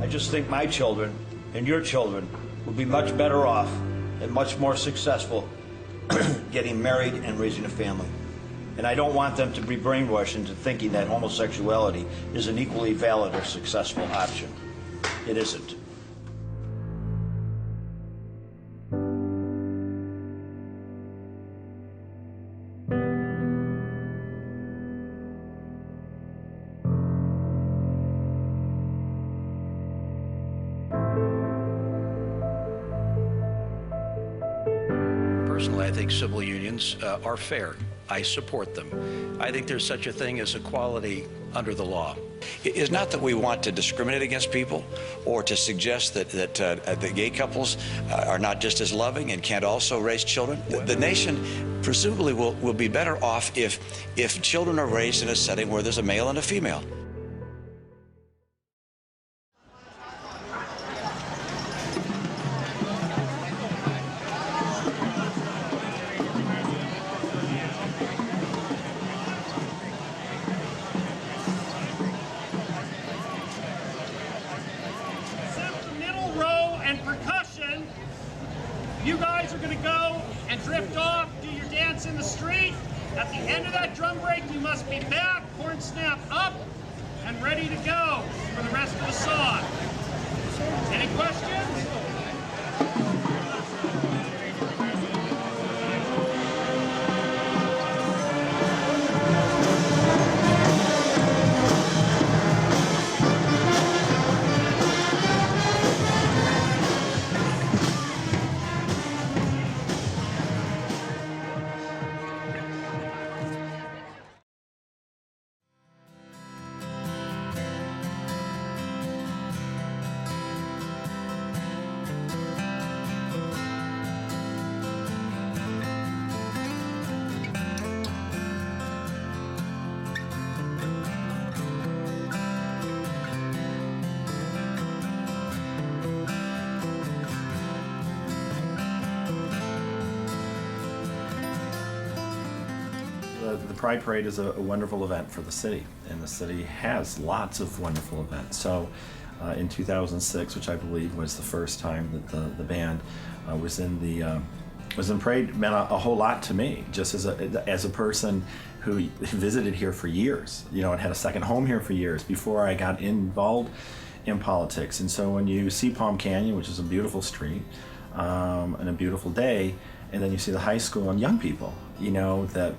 I just think my children and your children will be much better off and much more successful getting married and raising a family. And I don't want them to be brainwashed into thinking that homosexuality is an equally valid or successful option. It isn't. Personally, I think civil unions are fair. I support them. I think there's such a thing as equality under the law. It's not that we want to discriminate against people or to suggest that the gay couples are not just as loving and can't also raise children. The nation presumably will be better off if children are raised in a setting where there's a male and a female. And percussion, you guys are going to go and drift off, do your dance in the street. At the end of that drum break, you must be back, horn snap up, and ready to go for the rest of the song. Any questions? The Pride Parade is a wonderful event for the city, and the city has lots of wonderful events. So in 2006, which I believe was the first time that the band was in the parade, meant a whole lot to me, just as a person who visited here for years, you know, and had a second home here for years before I got involved in politics. And so when you see Palm Canyon, which is a beautiful street, and a beautiful day, and then you see the high school and young people, you know, that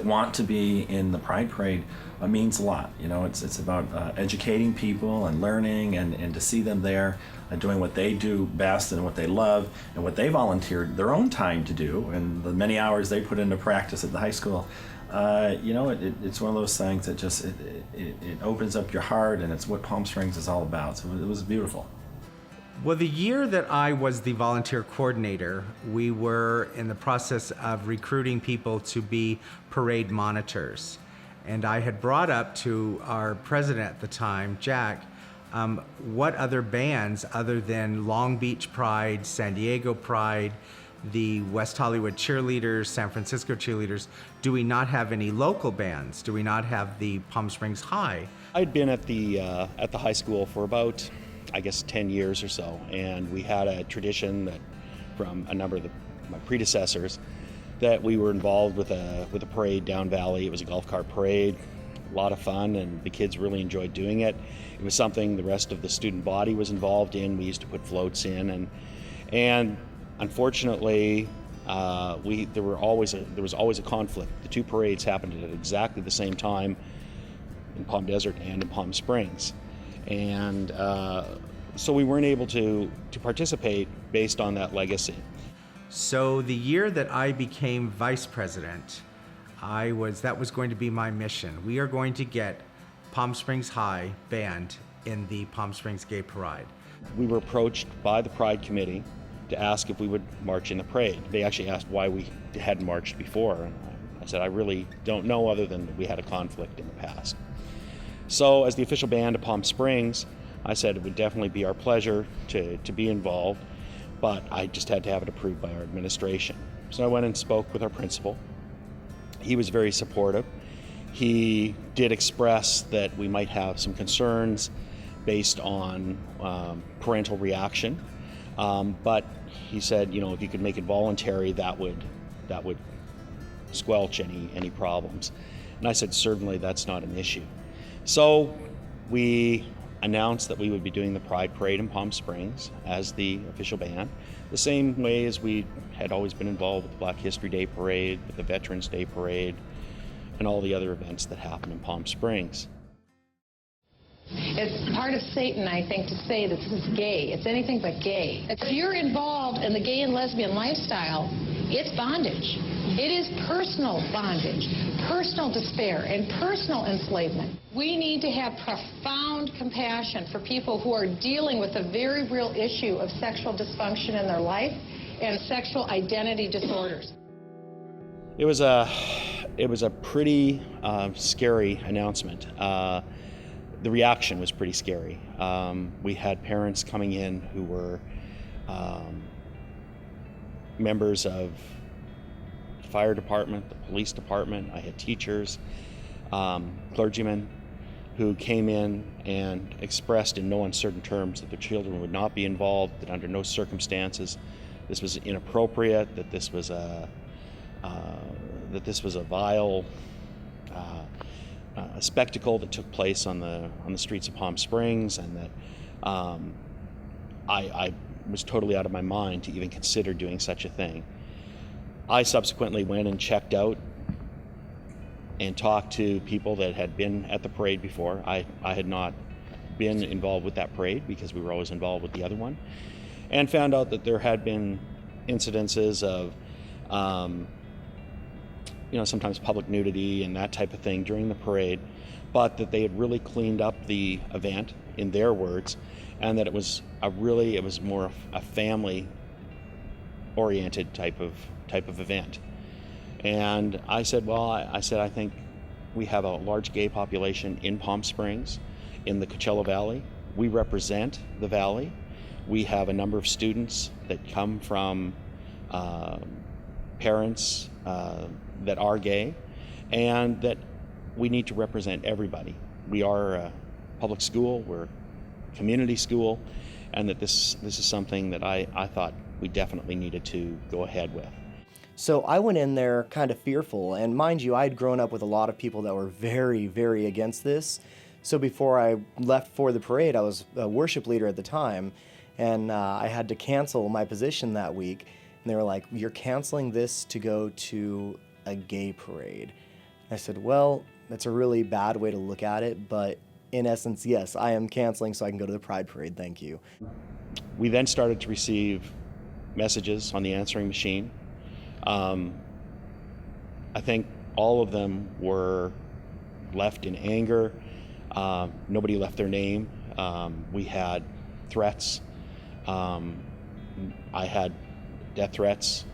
want to be in the Pride Parade, means a lot. You know, it's about educating people and learning, and to see them there doing what they do best and what they love and what they volunteered their own time to do, and the many hours they put into practice at the high school. You know, it's one of those things that just it opens up your heart, and it's what Palm Springs is all about. So it was beautiful. Well, the year that I was the volunteer coordinator, we were in the process of recruiting people to be parade monitors. And I had brought up to our president at the time, Jack, what other bands other than Long Beach Pride, San Diego Pride, the West Hollywood Cheerleaders, San Francisco Cheerleaders, do we not have any local bands? Do we not have the Palm Springs High? I'd been at the high school for about, I guess, 10 years or so, and we had a tradition that from a number of my predecessors that we were involved with a parade down valley. It was a golf cart parade, a lot of fun, and the kids really enjoyed doing it. It was something the rest of the student body was involved in. We used to put floats in, and unfortunately there was always a conflict. The two parades happened at exactly the same time in Palm Desert and in Palm Springs. And so we weren't able to participate based on that legacy. So the year that I became vice president, that was going to be my mission. We are going to get Palm Springs High band in the Palm Springs Gay Parade. We were approached by the Pride Committee to ask if we would march in the parade. They actually asked why we hadn't marched before, and I said I really don't know, other than we had a conflict in the past. So as the official band of Palm Springs, I said it would definitely be our pleasure to be involved, but I just had to have it approved by our administration. So I went and spoke with our principal. He was very supportive. He did express that we might have some concerns based on parental reaction. But he said, you know, if you could make it voluntary, that would squelch any problems. And I said, certainly that's not an issue. So we announced that we would be doing the Pride Parade in Palm Springs as the official band, the same way as we had always been involved with the Black History Day Parade, with the Veterans Day Parade, and all the other events that happen in Palm Springs. It's part of Satan, I think, to say that this is gay. It's anything but gay. If you're involved in the gay and lesbian lifestyle, it's bondage. It is personal bondage, personal despair, and personal enslavement. We need to have profound compassion for people who are dealing with the very real issue of sexual dysfunction in their life and sexual identity disorders. It was a pretty scary announcement. The reaction was pretty scary. We had parents coming in who were members of the fire department, the police department. I had teachers, clergymen who came in and expressed in no uncertain terms that their children would not be involved, that under no circumstances this was inappropriate, that this was a vile a spectacle that took place on the streets of Palm Springs, and that I was totally out of my mind to even consider doing such a thing. I subsequently went and checked out and talked to people that had been at the parade before. I had not been involved with that parade because we were always involved with the other one, and found out that there had been incidences of sometimes public nudity and that type of thing during the parade, but that they had really cleaned up the event, in their words, and that it was more a family-oriented type of event. And I said, well, I think we have a large gay population in Palm Springs, in the Coachella Valley. We represent the valley. We have a number of students that come from parents that are gay, and that we need to represent everybody. We are a public school, we're a community school, and that this is something that I thought we definitely needed to go ahead with. So I went in there kind of fearful, and mind you, I had grown up with a lot of people that were very, very against this. So before I left for the parade, I was a worship leader at the time, and I had to cancel my position that week. And they were like, "You're canceling this to go to a gay parade." I said, well, that's a really bad way to look at it, but in essence, yes, I am canceling so I can go to the Pride Parade, thank you. We then started to receive messages on the answering machine. I think all of them were left in anger. Nobody left their name. We had threats. I had death threats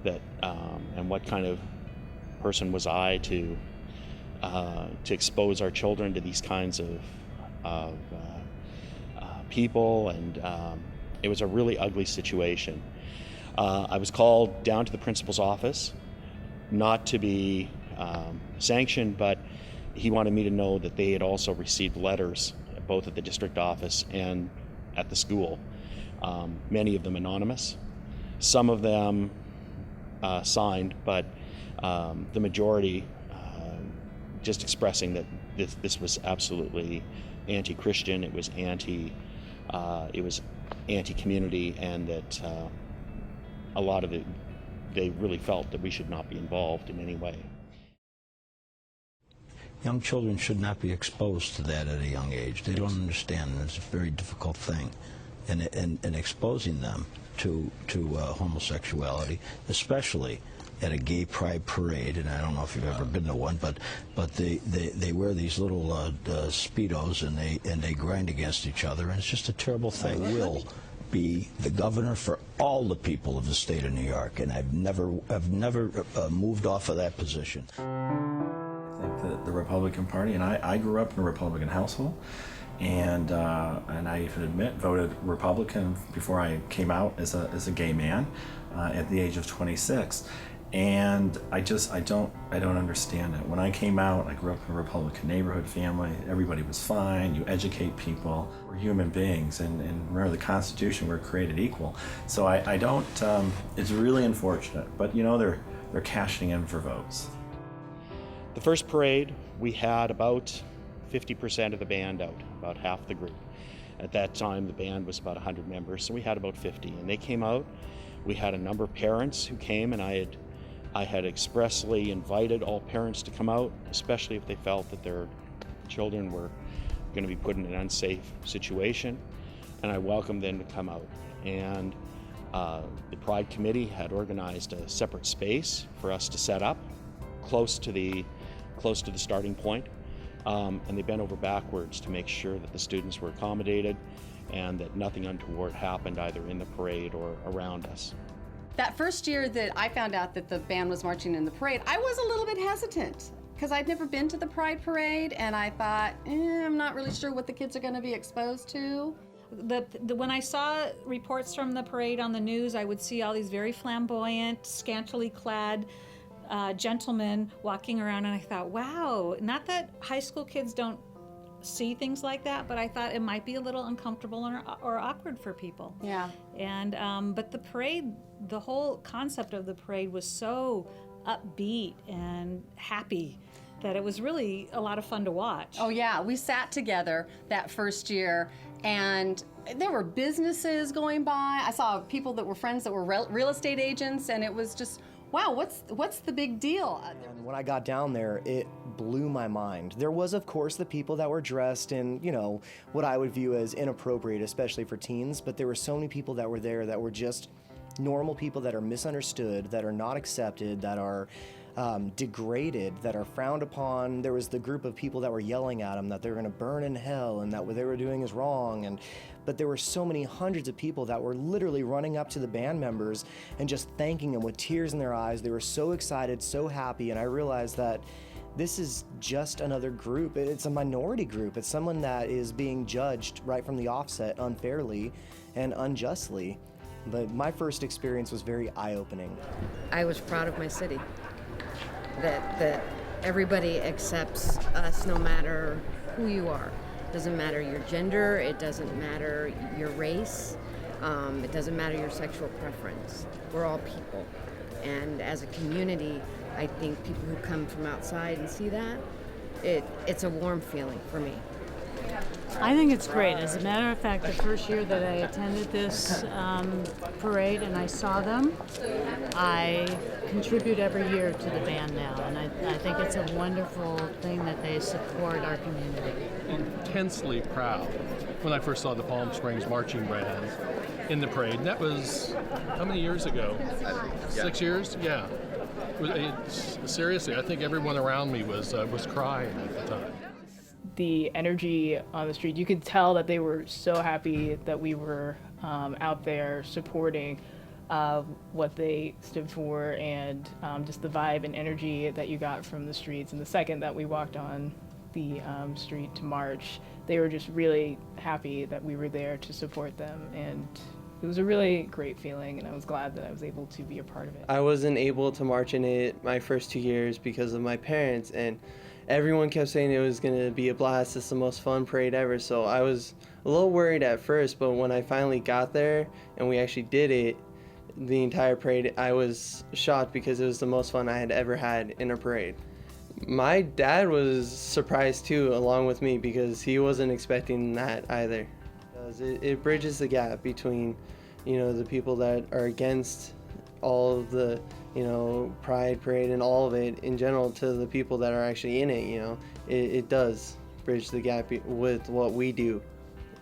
that, and what kind of person was I to expose our children to these kinds of people, and it was a really ugly situation. I was called down to the principal's office, not to be sanctioned, but he wanted me to know that they had also received letters, both at the district office and at the school, many of them anonymous, some of them signed, but the majority just expressing that this was absolutely anti-Christian, it was anti-community, and that a lot of it, they really felt that we should not be involved in any way. Young children should not be exposed to that at a young age. They don't understand, and it's a very difficult thing. And exposing them to homosexuality, especially at a gay pride parade, and I don't know if you've ever been to one, but they wear these little Speedos, and they grind against each other, and it's just a terrible thing. Will be the governor for all the people of the state of New York, and I've never moved off of that position. I think that the Republican Party, and I grew up in a Republican household, and I even admit voted Republican before I came out as a gay man at the age of 26. And I don't understand it. When I came out, I grew up in a Republican neighborhood family. Everybody was fine. You educate people. We're human beings, and remember the Constitution, we're created equal. So I don't. It's really unfortunate, but you know they're cashing in for votes. The first parade, we had about 50% of the band out, about half the group. At that time, the band was about 100 members, so we had about 50, and they came out. We had a number of parents who came, and I had expressly invited all parents to come out, especially if they felt that their children were going to be put in an unsafe situation, and I welcomed them to come out. And the Pride Committee had organized a separate space for us to set up close to the starting point, and they bent over backwards to make sure that the students were accommodated and that nothing untoward happened either in the parade or around us. That first year that I found out that the band was marching in the parade, I was a little bit hesitant because I'd never been to the Pride Parade, and I thought, I'm not really sure what the kids are going to be exposed to. When I saw reports from the parade on the news, I would see all these very flamboyant, scantily clad gentlemen walking around, and I thought, wow, not that high school kids don't see things like that, but I thought it might be a little uncomfortable or awkward for people. Yeah. And but the parade, the whole concept of the parade was so upbeat and happy that it was really a lot of fun to watch. Oh yeah, we sat together that first year, and there were businesses going by. I saw people that were friends that were real estate agents, and it was just, wow, what's the big deal? And when I got down there, it blew my mind. There was, of course, the people that were dressed in, what I would view as inappropriate, especially for teens, but there were so many people that were there that were just normal people that are misunderstood, that are not accepted, that are degraded, that are frowned upon. There was the group of people that were yelling at them that they were going to burn in hell and that what they were doing is wrong. But there were so many hundreds of people that were literally running up to the band members and just thanking them with tears in their eyes. They were so excited, so happy, and I realized that this is just another group. It's a minority group. It's someone that is being judged right from the offset unfairly and unjustly. But my first experience was very eye-opening. I was proud of my city, that everybody accepts us no matter who you are. It doesn't matter your gender, it doesn't matter your race, it doesn't matter your sexual preference. We're all people. And as a community, I think people who come from outside and see that, it's a warm feeling for me. I think it's great. As a matter of fact, the first year that I attended this parade and I saw them, I contribute every year to the band now, and I think it's a wonderful thing that they support our community. Intensely proud when I first saw the Palm Springs marching band in the parade. That was, how many years ago? 6 years? Yeah. Seriously, I think everyone around me was crying at the time. The energy on the street, you could tell that they were so happy that we were out there supporting what they stood for, and just the vibe and energy that you got from the streets. And the second that we walked on the street to march, they were just really happy that we were there to support them, and it was a really great feeling, and I was glad that I was able to be a part of it. I wasn't able to march in it my first 2 years because of my parents, and everyone kept saying it was going to be a blast. It's the most fun parade ever. So I was a little worried at first, but when I finally got there and we actually did it, the entire parade, I was shocked because it was the most fun I had ever had in a parade. My dad was surprised too, along with me, because he wasn't expecting that either. It bridges the gap between, the people that are against all of the Pride Parade and all of it in general to the people that are actually in it. It does bridge the gap with what we do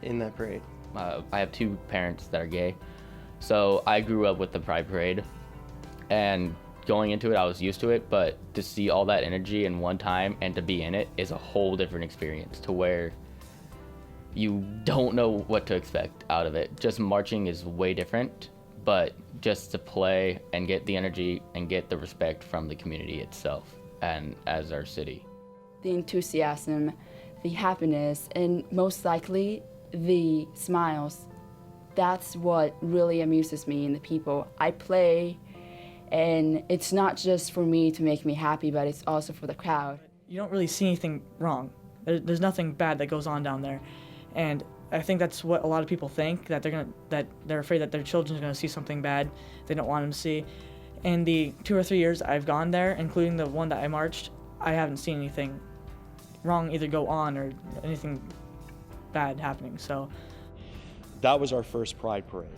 in that parade. I have two parents that are gay, so I grew up with the Pride Parade, and going into it I was used to it, but to see all that energy in one time and to be in it is a whole different experience, to where you don't know what to expect out of it. Just marching is way different, but just to play and get the energy and get the respect from the community itself and as our city. The enthusiasm, the happiness, and most likely the smiles. That's what really amuses me in the people. I play And it's not just for me to make me happy, but it's also for the crowd. You don't really see anything wrong. There's nothing bad that goes on down there. And I think that's what a lot of people think, that they're afraid that their children's gonna see something bad they don't want them to see. In the 2 or 3 years I've gone there, including the one that I marched, I haven't seen anything wrong either go on or anything bad happening. So that was our first Pride Parade.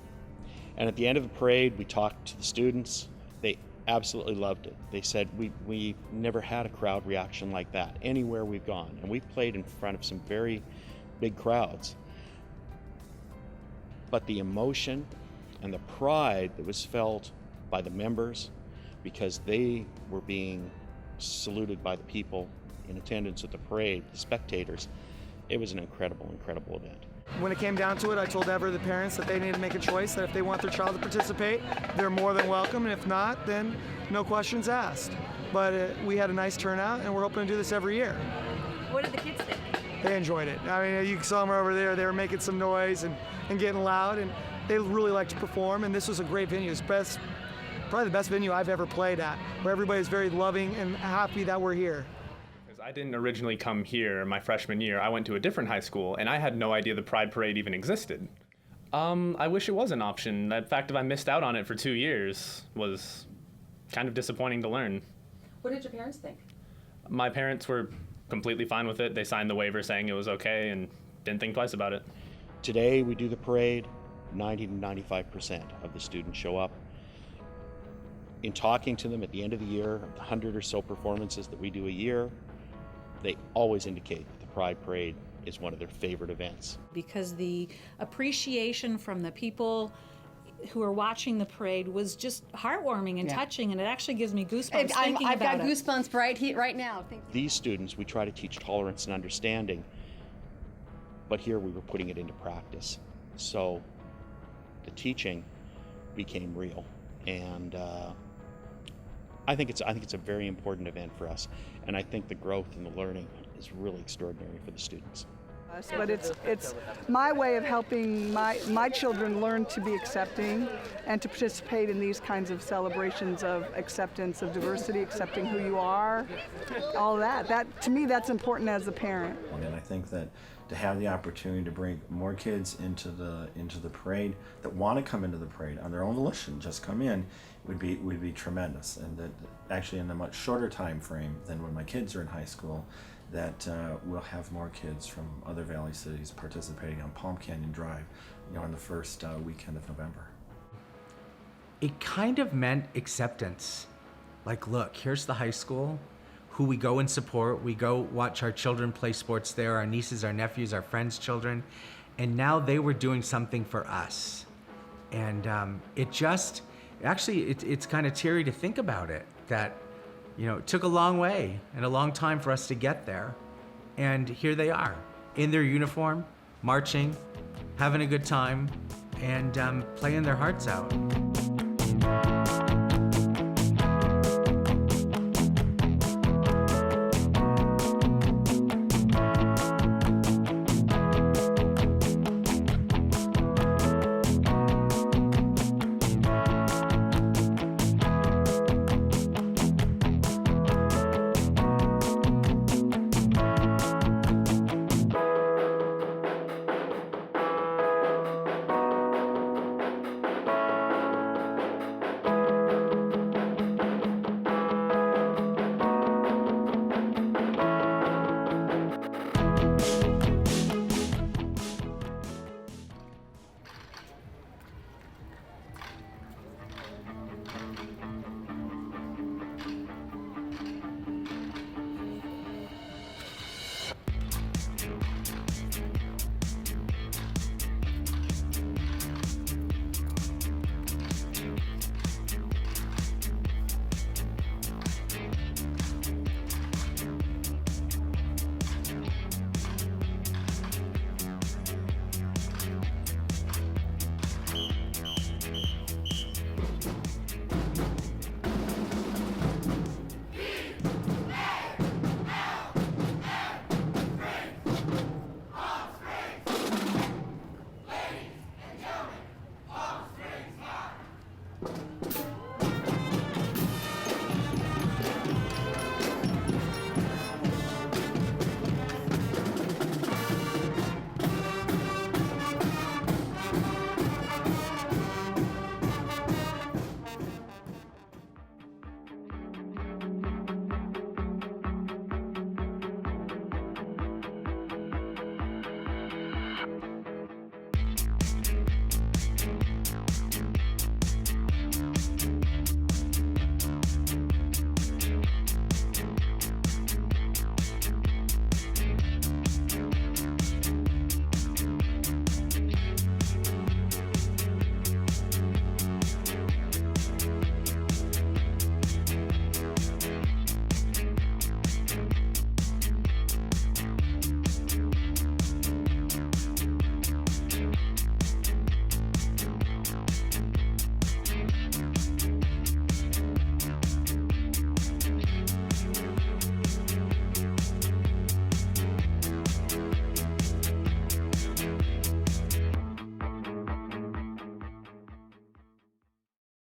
And at the end of the parade, we talked to the students. They absolutely loved it. They said, we never had a crowd reaction like that anywhere we've gone. And we've played in front of some very big crowds. But the emotion and the pride that was felt by the members, because they were being saluted by the people in attendance at the parade, the spectators, it was an incredible, incredible event. When it came down to it, I told the parents that they need to make a choice, that if they want their child to participate, they're more than welcome, and if not, then no questions asked. But we had a nice turnout, and we're hoping to do this every year. What did the kids think? They enjoyed it. I mean, you saw them over there, they were making some noise and getting loud, and they really liked to perform, and this was a great venue. It's probably the best venue I've ever played at, where everybody's very loving and happy that we're here. I didn't originally come here my freshman year. I went to a different high school, and I had no idea the Pride Parade even existed. I wish it was an option. The fact that I missed out on it for 2 years was kind of disappointing to learn. What did your parents think? My parents were completely fine with it. They signed the waiver saying it was okay and didn't think twice about it. Today we do the parade, 90 to 95% of the students show up. In talking to them at the end of the year, of the 100 or so performances that we do a year, they always indicate that the Pride Parade is one of their favorite events. Because the appreciation from the people who are watching the parade was just heartwarming and touching, and it actually gives me goosebumps thinking I've about got it. goosebumps right now. These students, we try to teach tolerance and understanding, but here we were putting it into practice. So the teaching became real, and I think it's a very important event for us, and I think the growth and the learning is really extraordinary for the students. But it's my way of helping my children learn to be accepting and to participate in these kinds of celebrations of acceptance of diversity, accepting who you are, all that. That to me, that's important as a parent. And I think that to have the opportunity to bring more kids into the parade that want to come into the parade on their own volition, just come in, would be tremendous. And that actually in a much shorter time frame than when my kids are in high school, that we'll have more kids from other Valley cities participating on Palm Canyon Drive, on the first weekend of November. It kind of meant acceptance. Like, look, here's the high school, who we go and support. We go watch our children play sports there, our nieces, our nephews, our friends' children, and now they were doing something for us. And it's kind of teary to think about it, that it took a long way and a long time for us to get there. And here they are, in their uniform, marching, having a good time, and playing their hearts out.